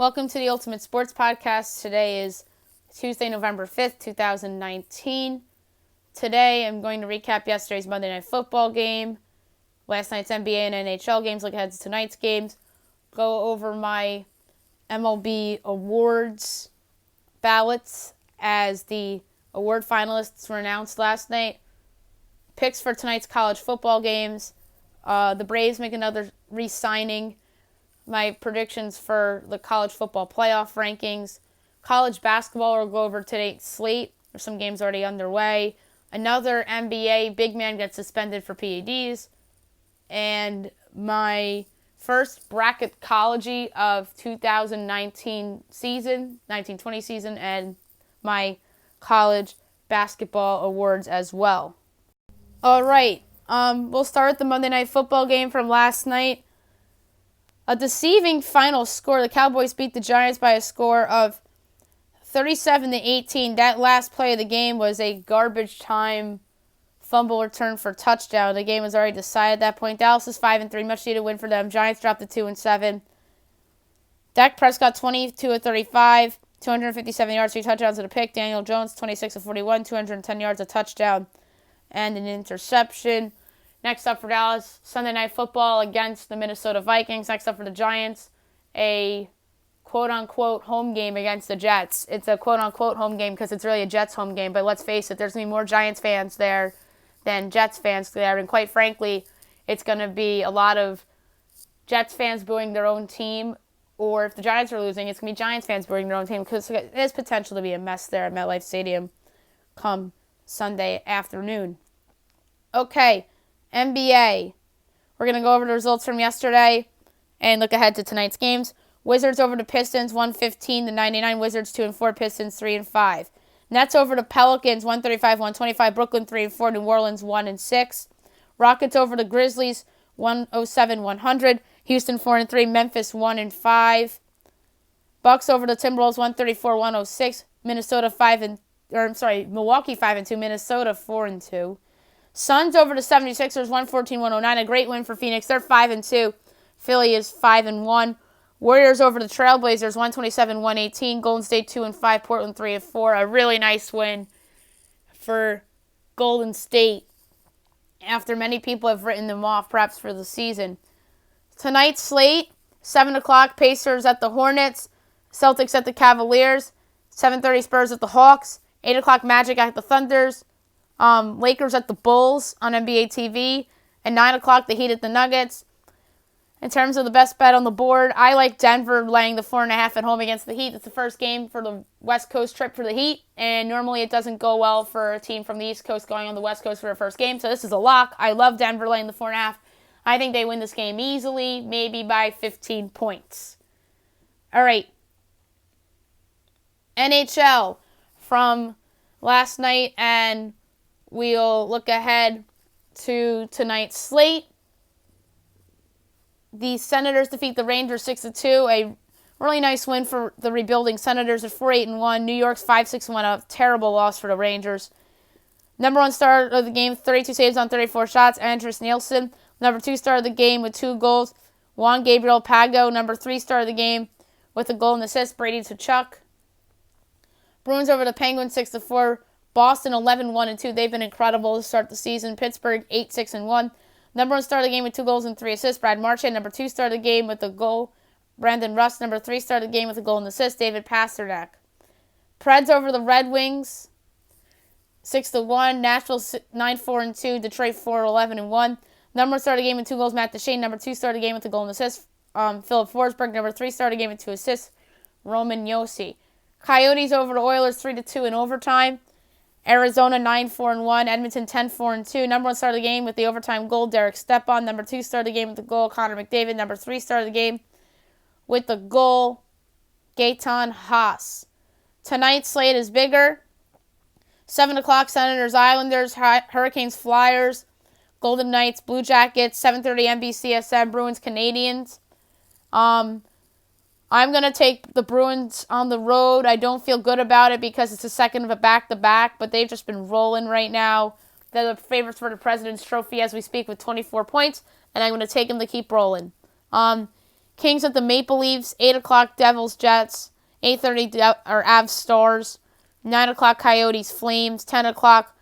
Welcome to the Ultimate Sports Podcast. Today is Tuesday, November 5th, 2019. Today I'm going to recap yesterday's Monday Night Football game, last night's NBA and NHL games, look ahead to tonight's games, go over my MLB awards ballots as the award finalists were announced last night, picks for tonight's college football games, the Braves make another re-signing, my predictions for the college football playoff rankings, college basketball, we'll go over today's slate. There's some games already underway. Another NBA big man gets suspended for PEDs. And my first Bracketology of 2019 season, 1920 season, and my college basketball awards as well. All right, we'll start with the Monday Night Football game from last night. A deceiving final score. The Cowboys beat the Giants by a score of 37-18. That last play of the game was a garbage time fumble return for touchdown. The game was already decided at that point. Dallas is 5-3, much needed win for them. Giants dropped to 2-7. Dak Prescott 22-35, 257 yards, 3 touchdowns and a pick. Daniel Jones 26-41, 210 yards, a touchdown and an interception. Next up for Dallas, Sunday Night Football against the Minnesota Vikings. Next up for the Giants, a quote-unquote home game against the Jets. It's a quote-unquote home game because it's really a Jets home game, but let's face it, there's going to be more Giants fans there than Jets fans there, and quite frankly, it's going to be a lot of Jets fans booing their own team, or if the Giants are losing, it's going to be Giants fans booing their own team because there's potential to be a mess there at MetLife Stadium come Sunday afternoon. Okay. NBA. We're going to go over the results from yesterday and look ahead to tonight's games. Wizards over the Pistons, 115-99. Wizards 2-4. Pistons 3-5. Nets over the Pelicans, 135-125. Brooklyn 3-4. New Orleans 1-6. Rockets over the Grizzlies, 107-100. Houston 4-3. Memphis 1-5. Bucks over the Timberwolves, 134-106. Milwaukee 5-2. Minnesota 4-2. Suns over the 76ers, 114-109. A great win for Phoenix. They're 5-2. Philly is 5-1. Warriors over the Trailblazers, 127-118. Golden State 2-5. Portland 3-4. A really nice win for Golden State after many people have written them off perhaps for the season. Tonight's slate, 7 o'clock, Pacers at the Hornets. Celtics at the Cavaliers. 7:30 Spurs at the Hawks. 8 o'clock Magic at the Thunders. Lakers at the Bulls on NBA TV. At 9 o'clock, the Heat at the Nuggets. In terms of the best bet on the board, I like Denver laying the 4.5 at home against the Heat. It's the first game for the West Coast trip for the Heat, and normally it doesn't go well for a team from the East Coast going on the West Coast for their first game, so this is a lock. I love Denver laying the 4.5. I think they win this game easily, maybe by 15 points. All right. NHL from last night, and we'll look ahead to tonight's slate. The Senators defeat the Rangers 6-2. A really nice win for the rebuilding Senators at 4-8-1. New York's 5-6-1. A terrible loss for the Rangers. Number 1 star of the game, 32 saves on 34 shots, Andreas Nielsen. Number 2 star of the game with 2 goals, Juan Gabriel Pago. Number 3 star of the game with a goal and assist, Brady Tkachuk. Bruins over the Penguins 6-4. Boston 11-1-2. They've been incredible to start the season. Pittsburgh 8-6-1. Number 1 star of the game with 2 goals and 3 assists, Brad Marchand. Number 2 star of the game with a goal, Brandon Rust. Number 3 star of the game with a goal and assist, David Pastrnak. Preds over the Red Wings 6-1. Nashville 9-4-2. Detroit 4-11-1. Number 1 star of the game with 2 goals, Matt Duchene. Number 2 star of the game with a goal and assist, Philip Forsberg. Number 3 star of the game with 2 assists, Roman Josi. Coyotes over the Oilers 3-2 in overtime. Arizona 9-4-1, Edmonton 10-4-2. Number 1 star of the game with the overtime goal, Derek Stepan. Number 2 star of the game with the goal, Connor McDavid. Number 3 star of the game with the goal, Gaetan Haas. Tonight's slate is bigger. 7 o'clock, Senators Islanders, Hurricanes Flyers, Golden Knights Blue Jackets. 7:30 NBCSN Bruins Canadiens. I'm going to take the Bruins on the road. I don't feel good about it because it's the second of a back-to-back, but they've just been rolling right now. They're the favorites for the President's Trophy as we speak with 24 points, and I'm going to take them to keep rolling. Kings at the Maple Leafs, 8 o'clock Devils Jets, 8:30 Avs Stars, 9 o'clock Coyotes Flames, 10 o'clock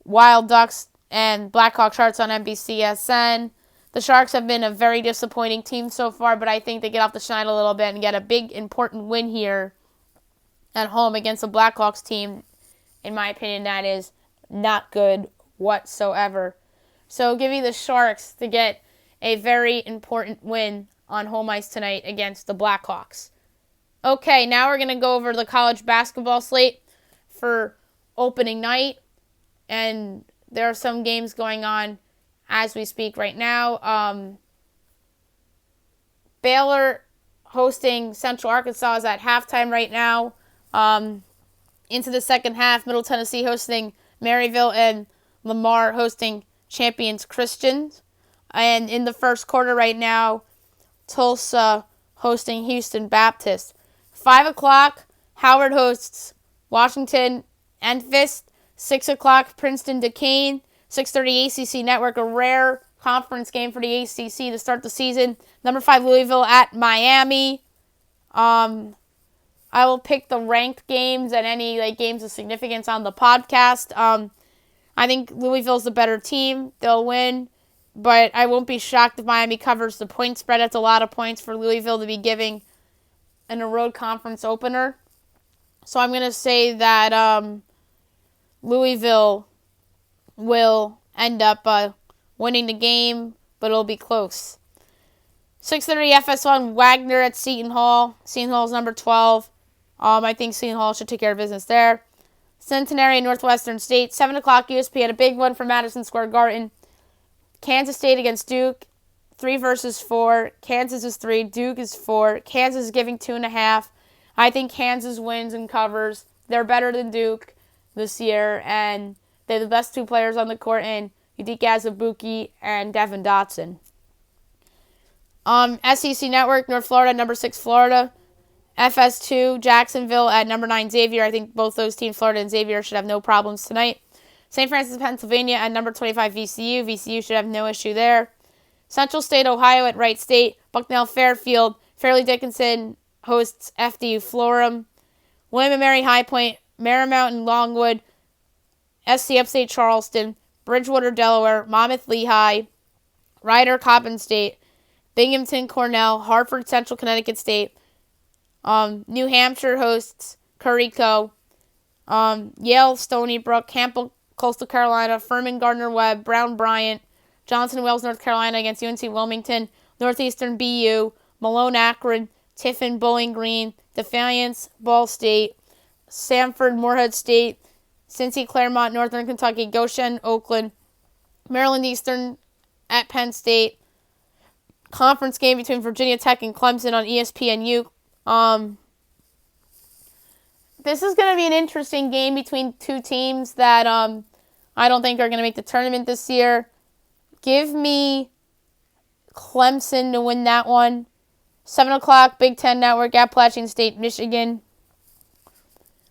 Wild Ducks and Blackhawks Sharks on NBCSN. The Sharks have been a very disappointing team so far, but I think they get off the schneid a little bit and get a big, important win here at home against the Blackhawks team. In my opinion, that is not good whatsoever. So give me the Sharks to get a very important win on home ice tonight against the Blackhawks. Okay, now we're going to go over the college basketball slate for opening night. And there are some games going on as we speak right now. Baylor hosting Central Arkansas is at halftime right now. Into the second half, Middle Tennessee hosting Maryville and Lamar hosting Champions Christians. And in the first quarter right now, Tulsa hosting Houston Baptist. 5 o'clock, Howard hosts Washington Memphis. 6 o'clock, Princeton Duquesne. 6:30 ACC Network, a rare conference game for the ACC to start the season. Number 5, Louisville at Miami. I will pick the ranked games and any games of significance on the podcast. I think Louisville's the better team. They'll win, but I won't be shocked if Miami covers the point spread. That's a lot of points for Louisville to be giving in a road conference opener. So I'm going to say that Louisville will end up winning the game, but it'll be close. 6:30 FS1, Wagner at Seton Hall. Seton Hall's number 12. I think Seton Hall should take care of business there. Centenary, Northwestern State. 7 o'clock, USP had a big one for Madison Square Garden. Kansas State against Duke. 3 versus 4. Kansas is 3. Duke is 4. Kansas is giving 2.5. I think Kansas wins and covers. They're better than Duke this year, and they're the best 2 players on the court in Udike Azubuike and Devin Dotson. SEC Network, North Florida, number 6 Florida. FS2, Jacksonville at number 9 Xavier. I think both those teams, Florida and Xavier, should have no problems tonight. St. Francis, Pennsylvania at number 25 VCU. VCU should have no issue there. Central State, Ohio at Wright State. Bucknell Fairfield. Fairleigh Dickinson hosts FDU Florham. William & Mary High Point, Marymount and Longwood. SC Upstate Charleston. Bridgewater, Delaware. Monmouth Lehigh. Rider, Coppin State. Binghamton, Cornell. Hartford, Central Connecticut State. New Hampshire hosts Curico. Yale, Stony Brook. Campbell, Coastal Carolina. Furman, Gardner-Webb. Brown, Bryant. Johnson, Wales, North Carolina against UNC Wilmington. Northeastern, BU. Malone, Akron. Tiffin, Bowling Green. Defiance, Ball State. Samford, Morehead State. Cincy, Claremont, Northern Kentucky. Goshen, Oakland. Maryland Eastern at Penn State. Conference game between Virginia Tech and Clemson on ESPNU. This is going to be an interesting game between 2 teams that I don't think are going to make the tournament this year. Give me Clemson to win that one. 7 o'clock, Big Ten Network, Appalachian State, Michigan.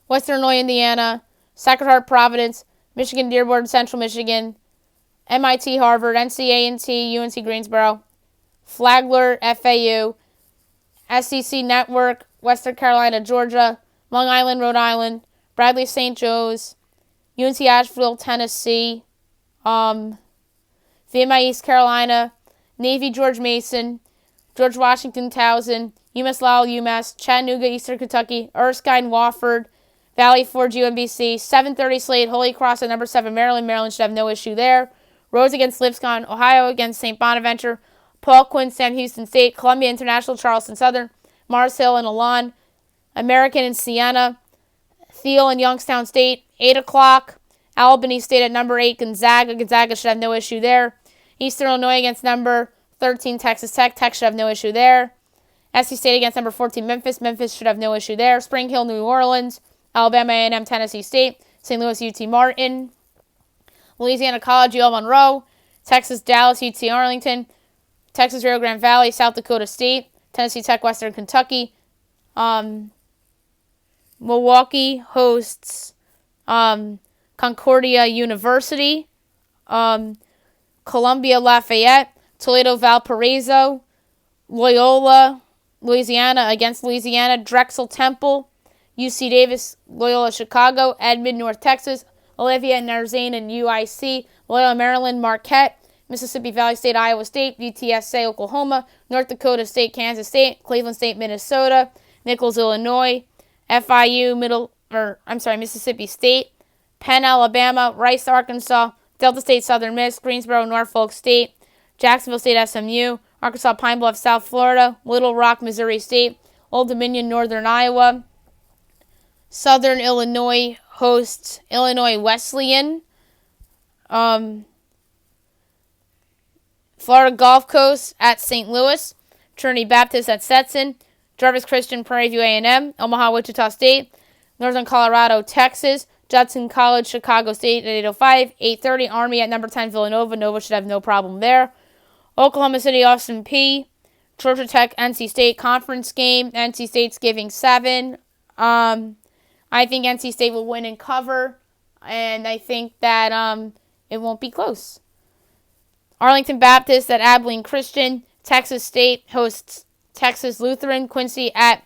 Western Illinois, Indiana. Sacred Heart, Providence. Michigan, Dearborn, Central Michigan. MIT, Harvard. NC UNC Greensboro. Flagler, FAU. SEC Network, Western Carolina, Georgia. Long Island, Rhode Island. Bradley, St. Joe's. UNC Asheville, Tennessee. VMI, East Carolina. Navy, George Mason. George Washington, Towson. UMass Lowell, UMass. Chattanooga, Eastern Kentucky. Erskine, Wofford. Valley Forge, UMBC. 7:30 slate, Holy Cross at number 7, Maryland. Maryland should have no issue there. Rose against Lipscomb. Ohio against St. Bonaventure. Paul Quinn, Sam Houston State. Columbia International, Charleston Southern. Mars Hill and Elan. American and Siena. Thiel and Youngstown State. 8 o'clock. Albany State at number 8, Gonzaga. Gonzaga should have no issue there. Eastern Illinois against number 13, Texas Tech. Tech should have no issue there. SC State against number 14, Memphis. Memphis should have no issue there. Spring Hill, New Orleans. Alabama A&M, Tennessee State. St. Louis, UT Martin. Louisiana College, UL Monroe. Texas, Dallas, UT Arlington. Texas, Rio Grande Valley, South Dakota State. Tennessee Tech, Western Kentucky. Milwaukee hosts Concordia University. Columbia Lafayette. Toledo Valparaiso. Loyola Louisiana against Louisiana. Drexel Temple, UC Davis, Loyola Chicago, Edmond, North Texas, Olivia Narzane and UIC, Loyola Maryland, Marquette, Mississippi Valley State, Iowa State, UTSA, Oklahoma, North Dakota State, Kansas State, Cleveland State, Minnesota, Nichols, Illinois, Mississippi State, Penn, Alabama, Rice, Arkansas, Delta State, Southern Miss, Greensboro, Norfolk State, Jacksonville State, SMU, Arkansas, Pine Bluff, South Florida, Little Rock, Missouri State, Old Dominion, Northern Iowa, Southern Illinois hosts Illinois Wesleyan, Florida Gulf Coast at St. Louis, Trinity Baptist at Stetson, Jarvis Christian, Prairie View A&M, Omaha, Wichita State, Northern Colorado, Texas, Judson College, Chicago State at 8:05, 8:30, Army at number 10, Villanova. Nova should have no problem there. Oklahoma City, Austin P, Georgia Tech, NC State conference game. NC State's giving 7. I think NC State will win and cover, and I think that it won't be close. Arlington Baptist at Abilene Christian. Texas State hosts Texas Lutheran. Quincy at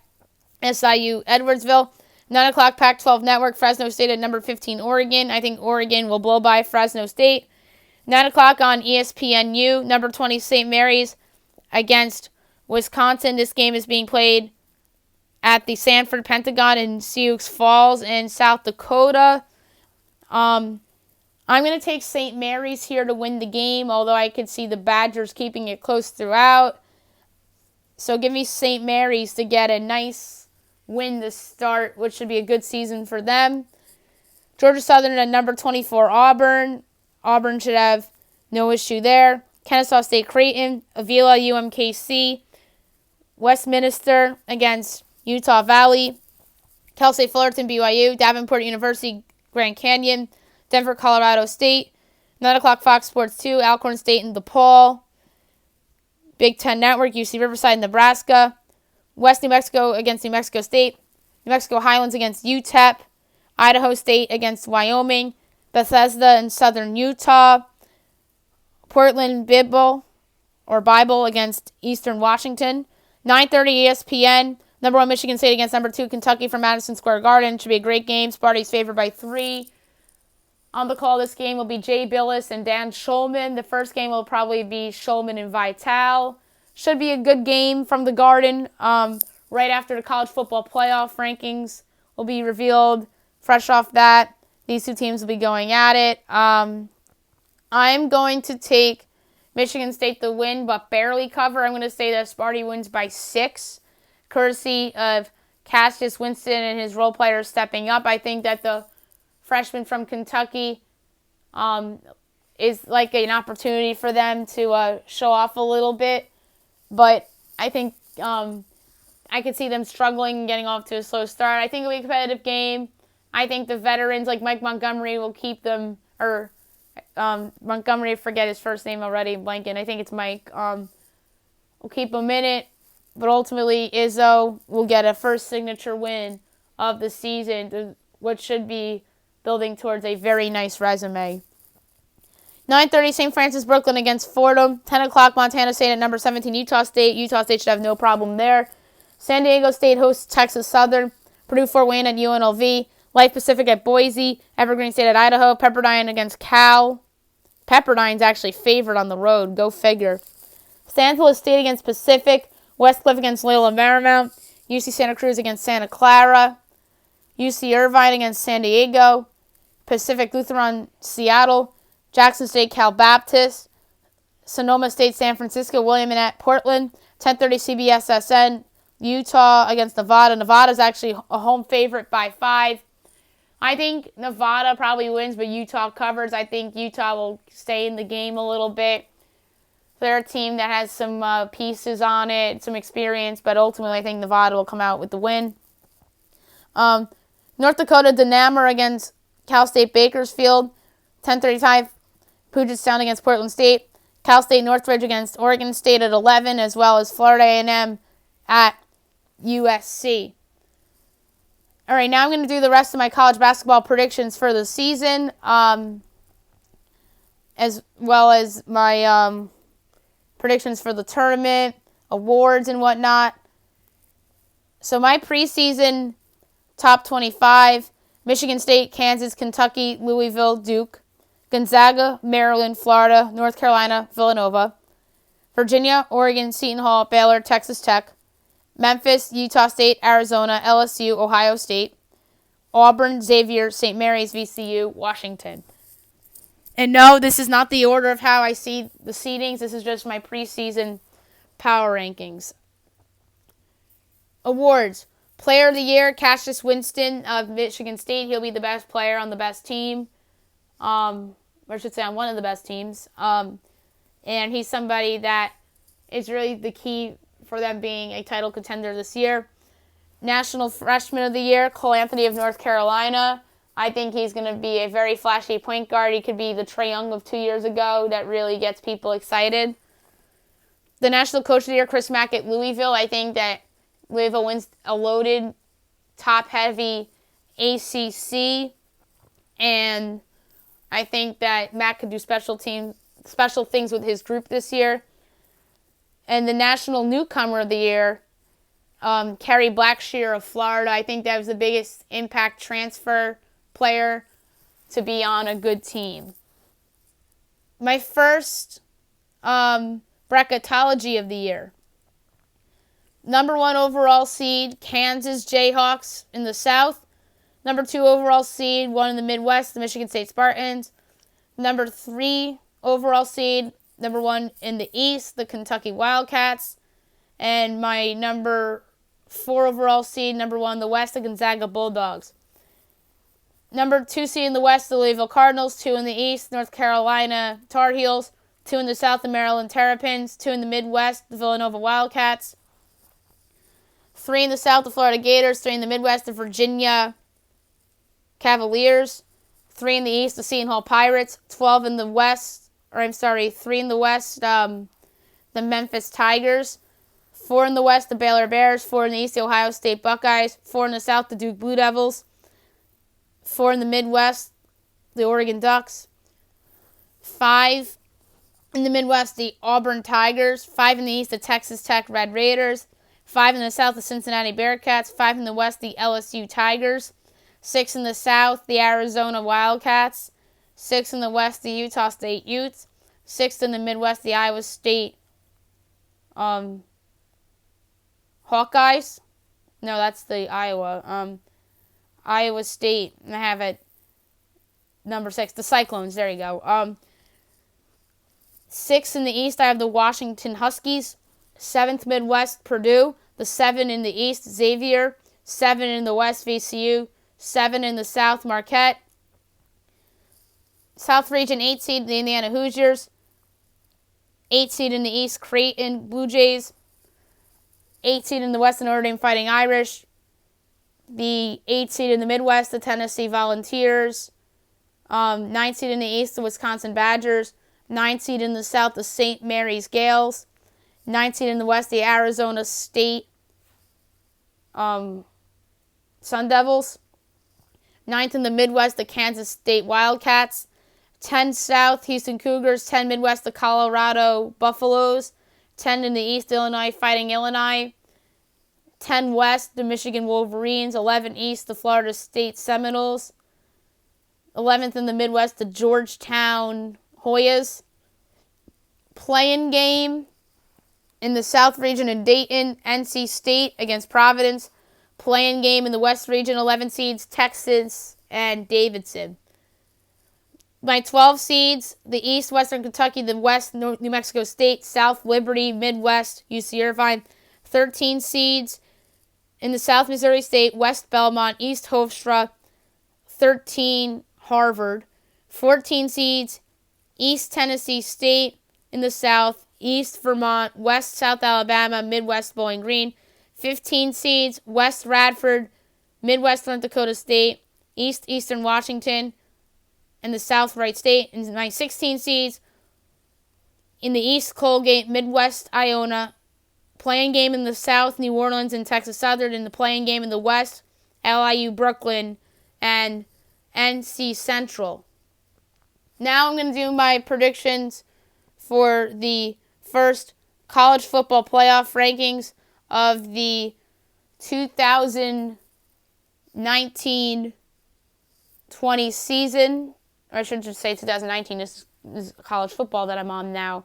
SIU Edwardsville. 9 o'clock Pac-12 Network. Fresno State at number 15 Oregon. I think Oregon will blow by Fresno State. 9 o'clock on ESPNU. Number 20 St. Mary's against Wisconsin. This game is being played at the Sanford Pentagon in Sioux Falls in South Dakota. I'm going to take St. Mary's here to win the game, although I could see the Badgers keeping it close throughout. So give me St. Mary's to get a nice win to start, which should be a good season for them. Georgia Southern at number 24 Auburn. Auburn should have no issue there. Kennesaw State Creighton, Avila UMKC, Westminster against Utah Valley, Cal State Fullerton BYU, Davenport University Grand Canyon, Denver Colorado State, 9 o'clock Fox Sports 2, Alcorn State and DePaul, Big Ten Network, UC Riverside, Nebraska, West New Mexico against New Mexico State, New Mexico Highlands against UTEP, Idaho State against Wyoming, Bethesda and Southern Utah, Portland Bible against Eastern Washington, 9:30 ESPN, number 1 Michigan State against number 2 Kentucky from Madison Square Garden. Should be a great game. Sparty's favored by 3. On the call this game will be Jay Billis and Dan Schulman. The first game will probably be Schulman and Vitale. Should be a good game from the Garden. Right after the college football playoff rankings will be revealed. Fresh off that, these two teams will be going at it. I'm going to take Michigan State to win, but barely cover. I'm going to say that Sparty wins by 6, courtesy of Cassius Winston and his role players stepping up. I think that the freshman from Kentucky is like an opportunity for them to show off a little bit. But I think I could see them struggling and getting off to a slow start. I think it'll be a competitive game. I think the veterans like Mike Montgomery will keep them, or Montgomery, I forget his first name already, blanking. I think it's Mike. Will keep them in it. But ultimately, Izzo will get a first signature win of the season, which should be building towards a very nice resume. 9:30 St. Francis Brooklyn against Fordham. 10 o'clock Montana State at number 17 Utah State. Utah State should have no problem there. San Diego State hosts Texas Southern. Purdue Fort Wayne at UNLV. Life Pacific at Boise. Evergreen State at Idaho. Pepperdine against Cal. Pepperdine's actually favored on the road. Go figure. San Luis State against Pacific. Westcliff against Loyola Marymount. UC Santa Cruz against Santa Clara. UC Irvine against San Diego. Pacific Lutheran Seattle. Jackson State Cal Baptist. Sonoma State San Francisco. William at Portland. 10:30 CBSSN. Utah against Nevada. Nevada's actually a home favorite by 5. I think Nevada probably wins, but Utah covers. I think Utah will stay in the game a little bit. They're a team that has some pieces on it, some experience, but ultimately I think Nevada will come out with the win. North Dakota Dynamo against Cal State Bakersfield. 10:35 Puget Sound against Portland State. Cal State Northridge against Oregon State at 11, as well as Florida A&M at USC. All right, now I'm going to do the rest of my college basketball predictions for the season, as well as my predictions for the tournament, awards, and whatnot. So my preseason top 25, Michigan State, Kansas, Kentucky, Louisville, Duke, Gonzaga, Maryland, Florida, North Carolina, Villanova, Virginia, Oregon, Seton Hall, Baylor, Texas Tech, Memphis, Utah State, Arizona, LSU, Ohio State, Auburn, Xavier, St. Mary's, VCU, Washington. And no, this is not the order of how I see the seedings. This is just my preseason power rankings. Awards. Player of the Year, Cassius Winston of Michigan State. He'll be the best player on the best team. Or I should say on one of the best teams. And he's somebody that is really the key for them being a title contender this year. National Freshman of the Year, Cole Anthony of North Carolina. I think he's going to be a very flashy point guard. He could be the Trae Young of 2 years ago that really gets people excited. The National Coach of the Year, Chris Mack at Louisville. I think that Louisville wins a loaded, top-heavy ACC. And I think that Mack could do special things with his group this year. And the National Newcomer of the Year, Kerry Blackshear of Florida. I think that was the biggest impact transfer player to be on a good team. My first Bracketology of the Year. Number 1 overall seed, Kansas Jayhawks in the South. Number 2 overall seed, one in the Midwest, the Michigan State Spartans. Number 3 overall seed, number 1 in the East, the Kentucky Wildcats. And my number 4 overall seed, number 1 in the West, the Gonzaga Bulldogs. Number 2 seed in the West, the Louisville Cardinals. 2 in the East, North Carolina Tar Heels. 2 in the South, the Maryland Terrapins. 2 in the Midwest, the Villanova Wildcats. 3 in the South, the Florida Gators. 3 in the Midwest, the Virginia Cavaliers. 3 in the East, the Seton Hall Pirates. 3 in the West, the Memphis Tigers. 4 in the West, the Baylor Bears. 4 in the East, the Ohio State Buckeyes. 4 in the South, the Duke Blue Devils. 4 in the Midwest, the Oregon Ducks. 5 in the Midwest, the Auburn Tigers. 5 in the East, the Texas Tech Red Raiders. 5 in the South, the Cincinnati Bearcats. 5 in the West, the LSU Tigers. 6 in the South, the Arizona Wildcats. 6 in the West, the Utah State Utes. 6 in the Midwest, the Iowa State Hawkeyes. No, that's the Iowa. Iowa State. And I have it number 6, the Cyclones. There you go. 6 in the East, I have the Washington Huskies. 7th Midwest, Purdue. The 7 in the East, Xavier. 7 in the West, VCU. 7 in the South, Marquette. South Region 8 seed, the Indiana Hoosiers. 8 seed in the East, Creighton Blue Jays. 8 seed in the West, the Notre Dame Fighting Irish. The 8 seed in the Midwest, the Tennessee Volunteers. 9 seed in the East, the Wisconsin Badgers. 9 seed in the South, the St. Mary's Gales. 9 seed in the West, the Arizona State Sun Devils. 9th in the Midwest, the Kansas State Wildcats. 10 South, Houston Cougars. 10 Midwest, the Colorado Buffaloes. 10 in the East, Illinois Fighting Illini. 10 West, the Michigan Wolverines. 11 East, the Florida State Seminoles. 11th in the Midwest, the Georgetown Hoyas. Play-in game in the South region in Dayton, NC State against Providence. Play-in game in the West region, 11 seeds, Texas and Davidson. My 12 seeds, the East, Western Kentucky, the West, New Mexico State, South, Liberty, Midwest, UC Irvine. 13 seeds in the South, Missouri State, West, Belmont, East, Hofstra. 13, Harvard. 14 seeds, East, Tennessee State in the South, East, Vermont, West, South Alabama, Midwest, Bowling Green. 15 seeds, West, Radford, Midwest, North Dakota State, East, Eastern Washington, and the South, Wright State. And my 16 seeds, in the East, Colgate, Midwest, Iona. Playing game in the South, New Orleans and Texas Southern. And the playing game in the West, LIU, Brooklyn, and NC Central. Now I'm going to do my predictions for the first college football playoff rankings of the 2019-20 season, or I should just say 2019. This is college football that I'm on now.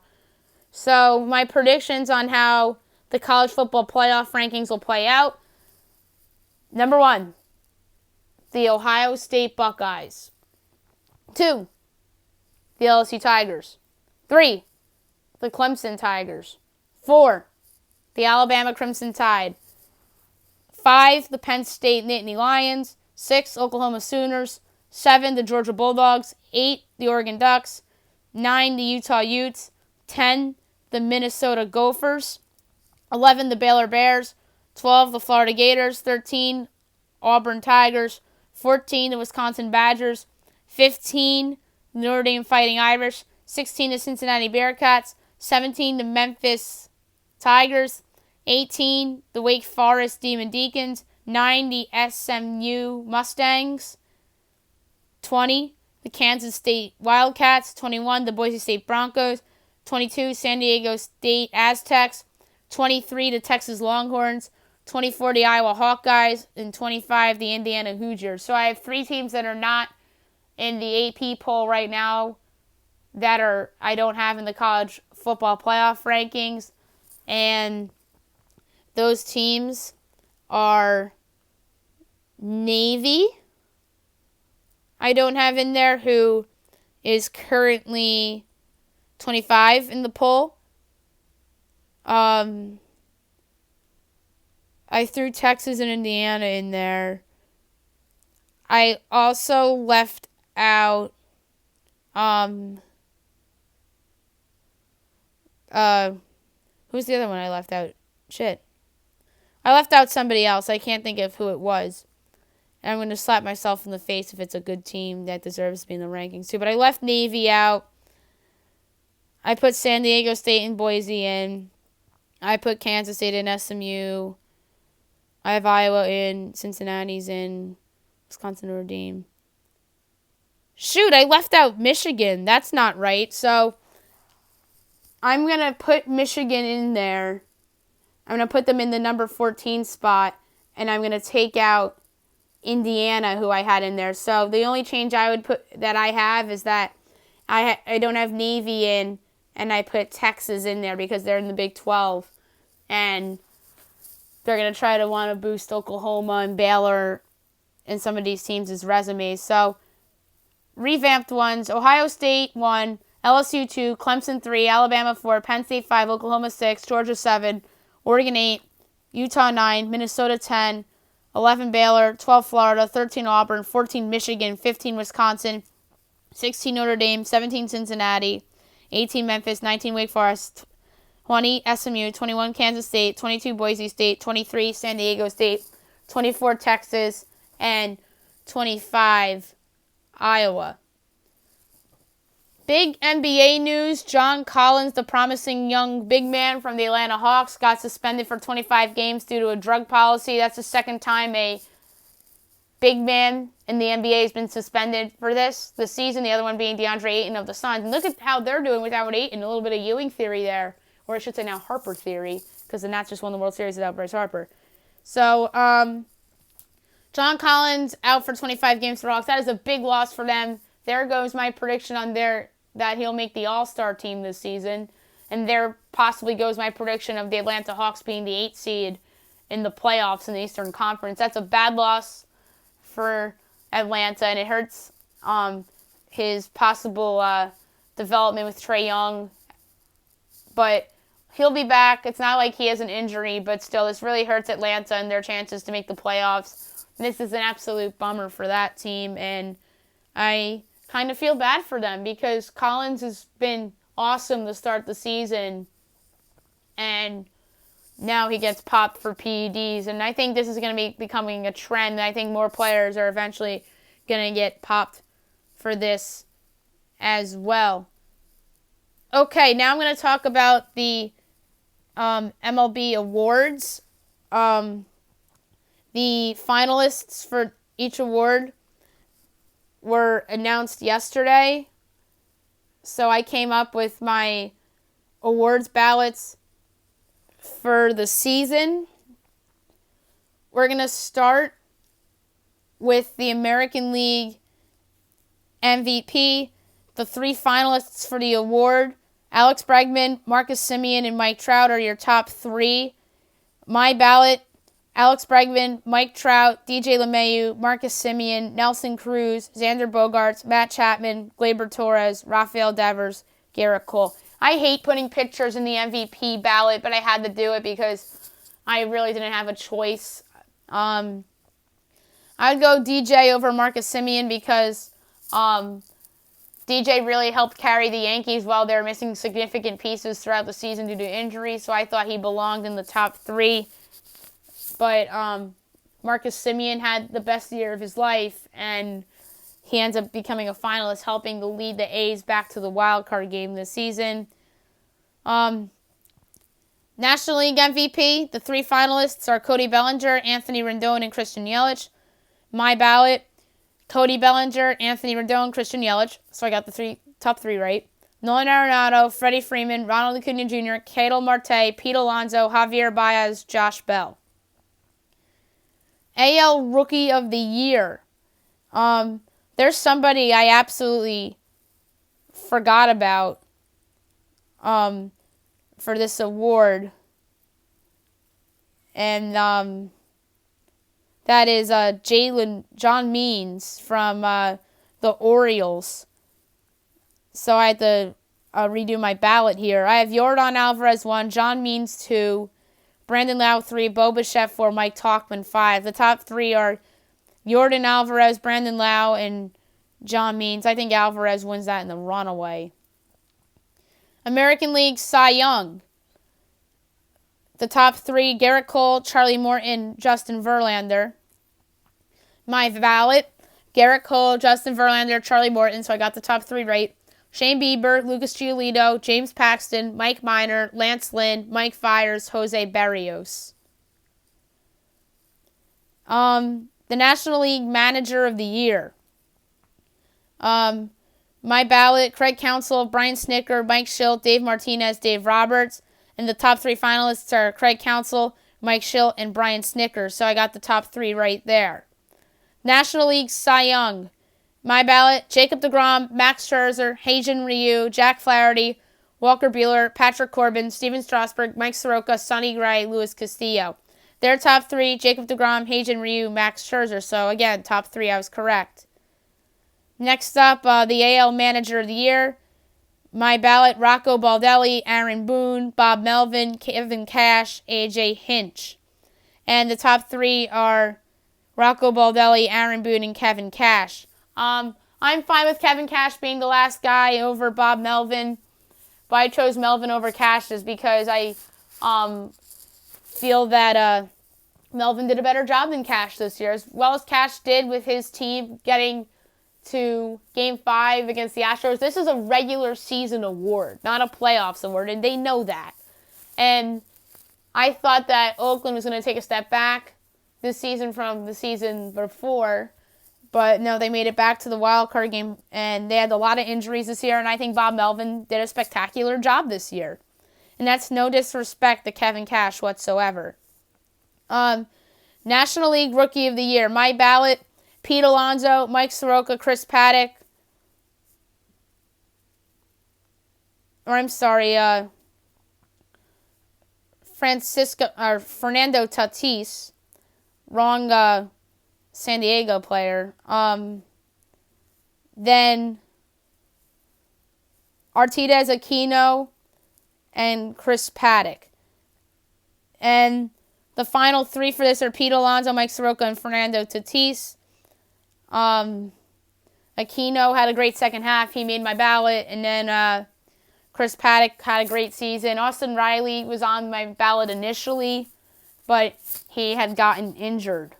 So my predictions on how the college football playoff rankings will play out. Number 1, the Ohio State Buckeyes. 2, the LSU Tigers. 3, the Clemson Tigers. 4, the Alabama Crimson Tide. 5, the Penn State Nittany Lions. 6, Oklahoma Sooners. 7, the Georgia Bulldogs. 8, the Oregon Ducks. 9, the Utah Utes. 10, the Minnesota Gophers. 11, the Baylor Bears. 12, the Florida Gators. 13, Auburn Tigers. 14, the Wisconsin Badgers. 15, the Notre Dame Fighting Irish. 16, the Cincinnati Bearcats. 17, the Memphis Tigers. 18, the Wake Forest Demon Deacons. 9, the SMU Mustangs. 20, the Kansas State Wildcats. 21, the Boise State Broncos. 22, San Diego State Aztecs. 23, the Texas Longhorns. 24, the Iowa Hawkeyes. And 25, the Indiana Hoosiers. So I have 3 teams that are not in the AP poll right now that I don't have in the college football playoff rankings. And those teams are Navy, I don't have in there, who is currently 25 in the poll. I threw Texas and Indiana in there. I also left out who's the other one I left out? Shit. I left out somebody else. I can't think of who it was. And I'm going to slap myself in the face if it's a good team that deserves to be in the rankings too. But I left Navy out. I put San Diego State and Boise in. I put Kansas State and SMU. I have Iowa in. Cincinnati's in. Wisconsin Notre Dame. Shoot, I left out Michigan. That's not right. So I'm going to put Michigan in there. I'm going to put them in the number 14 spot. And I'm going to take out Indiana, who I had in there. So the only change I would put that I have is that I don't have Navy in, and I put Texas in there because they're in the Big 12, and they're going to try to want to boost Oklahoma and Baylor and some of these teams' resumes. So revamped ones: Ohio State 1, LSU 2, Clemson 3, Alabama 4, Penn State 5, Oklahoma 6, Georgia 7, Oregon 8, Utah 9, Minnesota 10, 11 Baylor, 12 Florida, 13 Auburn, 14 Michigan, 15 Wisconsin, 16 Notre Dame, 17 Cincinnati, 18 Memphis, 19 Wake Forest, 20 SMU, 21 Kansas State, 22 Boise State, 23 San Diego State, 24 Texas, and 25 Iowa. Big NBA news: John Collins, the promising young big man from the Atlanta Hawks, got suspended for 25 games due to a drug policy. That's the second time a big man in the NBA has been suspended for this season, the other one being DeAndre Ayton of the Suns. And look at how they're doing without Ayton, a little bit of Ewing theory there, or I should say now Harper theory, because the Nats just won the World Series without Bryce Harper. So, John Collins out for 25 games for the Hawks. That is a big loss for them. There goes my prediction on that he'll make the All-Star team this season. And there possibly goes my prediction of the Atlanta Hawks being the 8th seed in the playoffs in the Eastern Conference. That's a bad loss for Atlanta, and it hurts his possible development with Trae Young. But he'll be back. It's not like he has an injury, but still, this really hurts Atlanta and their chances to make the playoffs. This is an absolute bummer for that team, and I kind of feel bad for them because Collins has been awesome to start the season, and now he gets popped for PEDs. And I think this is going to be becoming a trend. I think more players are eventually going to get popped for this as well. Okay, now I'm going to talk about the MLB awards. The finalists for each award were announced yesterday. So I came up with my awards ballots for the season, we're going to start with the American League MVP. The 3 finalists for the award: Alex Bregman, Marcus Semien, and Mike Trout are your top 3. My ballot: Alex Bregman, Mike Trout, DJ LeMahieu, Marcus Semien, Nelson Cruz, Xander Bogaerts, Matt Chapman, Gleyber Torres, Rafael Devers, Garrett Cole. I hate putting pitchers in the MVP ballot, but I had to do it because I really didn't have a choice. I'd go DJ over Marcus Semien because DJ really helped carry the Yankees while they were missing significant pieces throughout the season due to injury, so I thought he belonged in the top 3. But Marcus Semien had the best year of his life, and he ends up becoming a finalist, helping to lead the A's back to the wild card game this season. National League MVP, the 3 finalists are Cody Bellinger, Anthony Rendon, and Christian Yelich. My ballot: Cody Bellinger, Anthony Rendon, Christian Yelich. So I got the top 3 right. Nolan Arenado, Freddie Freeman, Ronald Acuna Jr., Ketel Marte, Pete Alonso, Javier Baez, Josh Bell. AL Rookie of the Year. There's somebody I absolutely forgot about for this award. And that is John Means from the Orioles. So I had to redo my ballot here. I have Yordan Alvarez 1, John Means 2, Brandon Lau 3, Bo Bichette 4, Mike Tauchman 5. The top 3 are Yordan Alvarez, Brandon Lau, and John Means. I think Alvarez wins that in the runaway. American League Cy Young. The top 3, Garrett Cole, Charlie Morton, Justin Verlander. My ballot: Garrett Cole, Justin Verlander, Charlie Morton, so I got the top 3 right. Shane Bieber, Lucas Giolito, James Paxton, Mike Minor, Lance Lynn, Mike Fiers, Jose Berrios. The National League Manager of the Year. My ballot: Craig Counsell, Brian Snitker, Mike Schilt, Dave Martinez, Dave Roberts. And the top 3 finalists are Craig Counsell, Mike Schilt, and Brian Snitker. So I got the top 3 right there. National League Cy Young. My ballot: Jacob deGrom, Max Scherzer, Heijin Ryu, Jack Flaherty, Walker Buehler, Patrick Corbin, Steven Strasburg, Mike Soroka, Sonny Gray, Luis Castillo. Their top 3: Jacob deGrom, Heijin Ryu, Max Scherzer. So again, top 3, I was correct. Next up, the AL Manager of the Year. My ballot: Rocco Baldelli, Aaron Boone, Bob Melvin, Kevin Cash, AJ Hinch. And the top 3 are Rocco Baldelli, Aaron Boone, and Kevin Cash. I'm fine with Kevin Cash being the last guy over Bob Melvin, but I chose Melvin over Cash just because I feel that Melvin did a better job than Cash this year, as well as Cash did with his team getting to Game 5 against the Astros. This is a regular season award, not a playoffs award, and they know that. And I thought that Oakland was going to take a step back this season from the season before, but no, they made it back to the wild card game, and they had a lot of injuries this year, and I think Bob Melvin did a spectacular job this year. And that's no disrespect to Kevin Cash whatsoever. National League Rookie of the Year. My ballot: Pete Alonso, Mike Soroka, Chris Paddock. Fernando Tatis. Wrong San Diego player. Then Aristides Aquino and Chris Paddock. And the final 3 for this are Pete Alonso, Mike Soroka, and Fernando Tatis. Aquino had a great second half. He made my ballot. And then Chris Paddock had a great season. Austin Riley was on my ballot initially, but he had gotten injured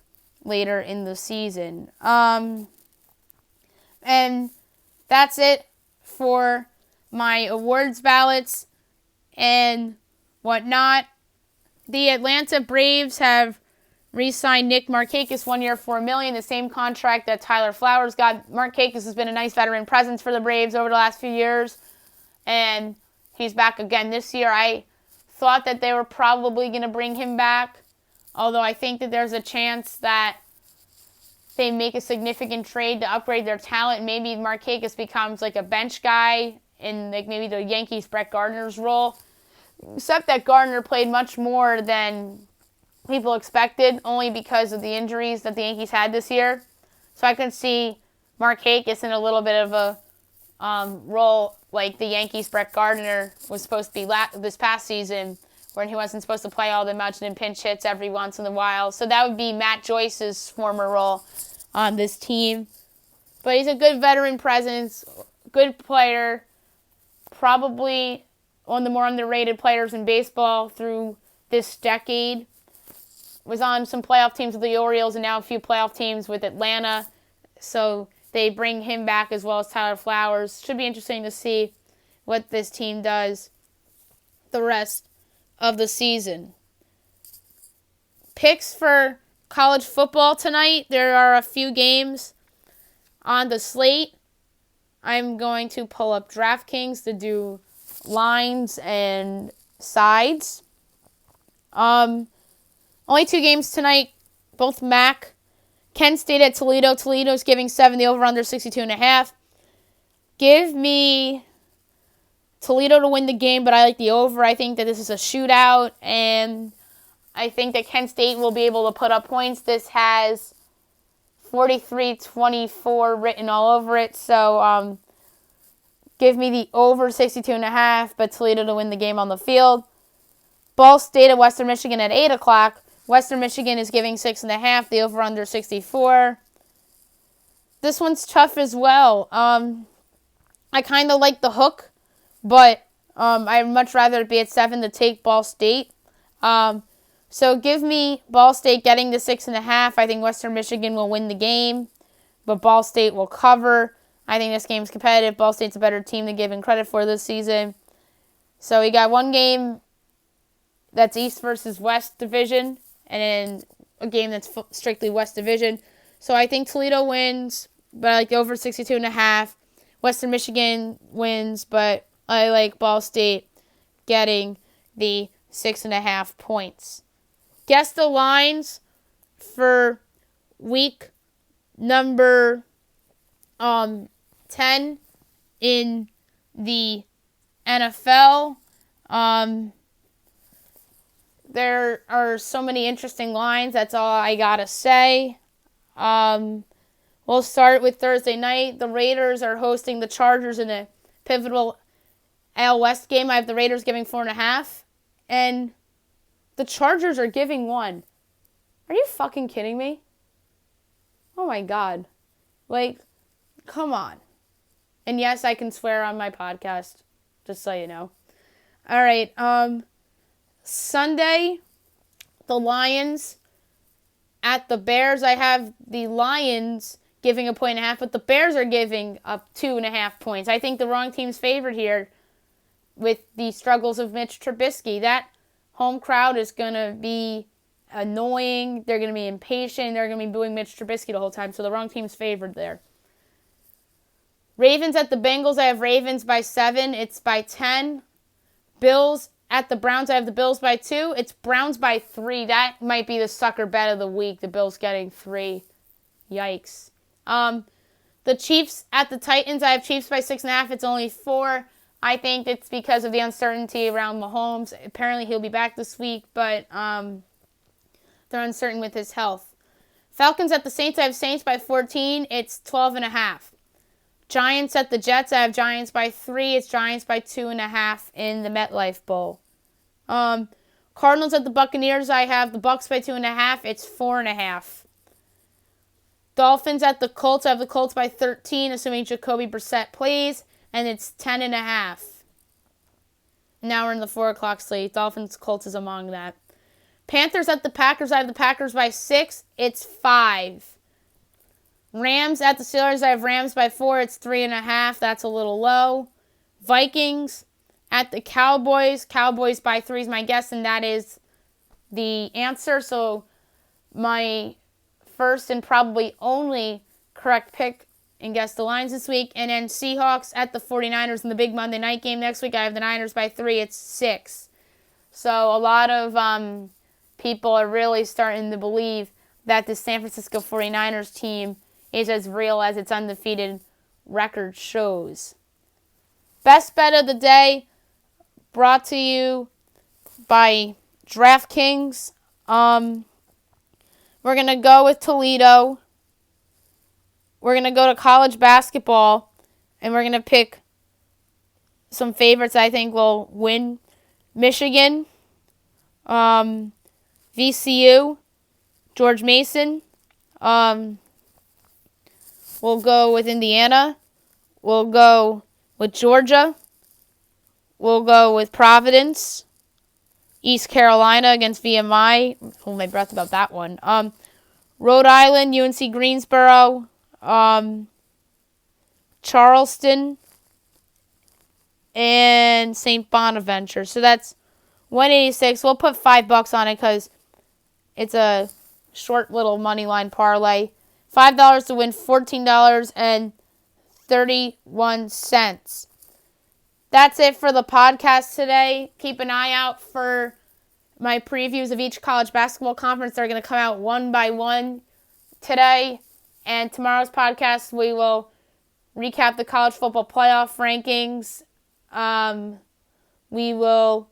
later in the season. And that's it for my awards ballots and whatnot. The Atlanta Braves have re-signed Nick Markakis 1 year, $4 million, the same contract that Tyler Flowers got. Markakis has been a nice veteran presence for the Braves over the last few years, and he's back again this year. I thought that they were probably going to bring him back Although I think that there's a chance that they make a significant trade to upgrade their talent. Maybe Markakis becomes like a bench guy in like maybe the Yankees' Brett Gardner's role. Except that Gardner played much more than people expected, only because of the injuries that the Yankees had this year. So I can see Markakis in a little bit of a role like the Yankees' Brett Gardner was supposed to be this past season, when he wasn't supposed to play all that much and in pinch hits every once in a while. So that would be Matt Joyce's former role on this team. But he's a good veteran presence, good player, probably one of the more underrated players in baseball through this decade. Was on some playoff teams with the Orioles and now a few playoff teams with Atlanta. So they bring him back as well as Tyler Flowers. Should be interesting to see what this team does the rest of the season. Picks for college football tonight. There are a few games on the slate. I'm going to pull up DraftKings to do lines and sides. Only 2 games tonight, both MAC. Kent State at Toledo. Toledo's giving 7, the over-under 62.5. Give me Toledo to win the game, but I like the over. I think that this is a shootout, and I think that Kent State will be able to put up points. This has 43-24 written all over it, so give me the over 62.5, but Toledo to win the game on the field. Ball State at Western Michigan at 8 o'clock. Western Michigan is giving 6.5, the over-under 64. This one's tough as well. I kind of like the hook, but I'd much rather it be at 7 to take Ball State. So give me Ball State getting to 6.5. I think Western Michigan will win the game, but Ball State will cover. I think this game's competitive. Ball State's a better team than given credit for this season. So we got one game that's East versus West Division, and then a game that's strictly West Division. So I think Toledo wins, but I like the over 62.5. Western Michigan wins, but I like Ball State getting the 6.5 points. Guess the lines for week number 10 in the NFL. There are so many interesting lines. That's all I gotta say. We'll start with Thursday night. The Raiders are hosting the Chargers in a pivotal AL West game. I have the Raiders giving 4.5, and the Chargers are giving 1. Are you fucking kidding me? Oh my God. Like, come on. And yes, I can swear on my podcast, just so you know. All right, Sunday, the Lions at the Bears. I have the Lions giving 1.5, but the Bears are giving up 2.5 points. I think the wrong team's favored here with the struggles of Mitch Trubisky. That home crowd is going to be annoying. They're going to be impatient. They're going to be booing Mitch Trubisky the whole time, so the wrong team's favored there. Ravens at the Bengals. I have Ravens by 7. It's by 10. Bills at the Browns. I have the Bills by 2. It's Browns by 3. That might be the sucker bet of the week. The Bills getting 3. Yikes. The Chiefs at the Titans. I have Chiefs by 6.5. It's only 4. I think it's because of the uncertainty around Mahomes. Apparently he'll be back this week, but they're uncertain with his health. Falcons at the Saints. I have Saints by 14. It's 12.5. Giants at the Jets. I have Giants by 3. It's Giants by 2.5 in the MetLife Bowl. Cardinals at the Buccaneers. I have the Bucs by 2.5. It's 4.5. Dolphins at the Colts. I have the Colts by 13, assuming Jacoby Brissett plays, and it's 10.5. Now we're in the 4 o'clock slate. Dolphins, Colts is among that. Panthers at the Packers. I have the Packers by 6. It's 5. Rams at the Steelers. I have Rams by 4. It's 3.5. That's a little low. Vikings at the Cowboys. Cowboys by 3 is my guess, and that is the answer. So my first and probably only correct pick and guess the lines this week. And then Seahawks at the 49ers in the big Monday night game next week. I have the Niners by 3. It's 6. So a lot of people are really starting to believe that the San Francisco 49ers team is as real as its undefeated record shows. Best bet of the day brought to you by DraftKings. We're going to go with Toledo. We're going to go to college basketball, and we're going to pick some favorites I think will win. Michigan, VCU, George Mason. We'll go with Indiana. We'll go with Georgia. We'll go with Providence. East Carolina against VMI. Hold my breath about that one. Rhode Island, UNC Greensboro. Charleston. And St. Bonaventure. So that's 186. We'll put $5 on it because it's a short little money line parlay. $5 to win $14.31. That's it for the podcast today. Keep an eye out for my previews of each college basketball conference. They're going to come out one by one today. And tomorrow's podcast, we will recap the college football playoff rankings. We will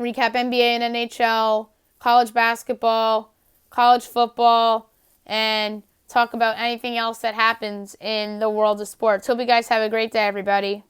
recap NBA and NHL, college basketball, college football, and talk about anything else that happens in the world of sports. Hope you guys have a great day, everybody.